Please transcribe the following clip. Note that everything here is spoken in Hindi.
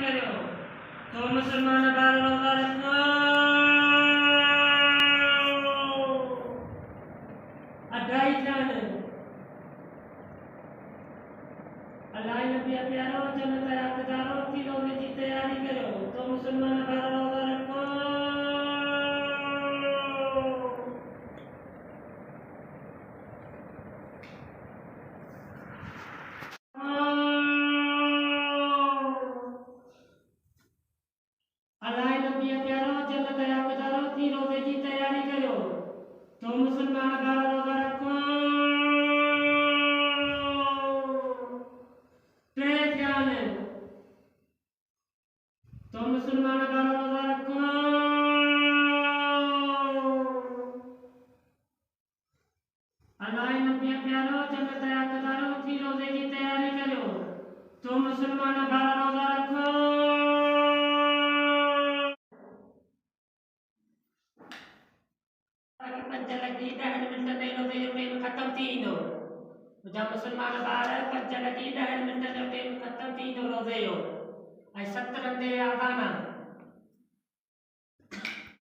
करो तो मुसलमान बार रोजा रखो। अढ़ाई जान अल्लाह नबी प्यारो जन्नत हकदारो की रोजे की तैयारी करो तो मुसलमान बार रोजा रखो। अल्लाह नबी प्यारो जन्नत हकदारो की रोजे की तैयारी करो तो मुसलमान बार रोजा रखो। तो मुसलमान बार रोजा रखो। अल्लाह नबी प्यारो जन्नत हकदारो की रोजे की तैयारी करो तो मुसलमान बार रोजा रखो। पंचलगी 10 मिनट में रोजे जो टाइम खत्म थी दो जब मुसलमान बार पंचलगी 10 मिनट जो टाइम खत्म थी दो रोजे यो आई 70 आदाना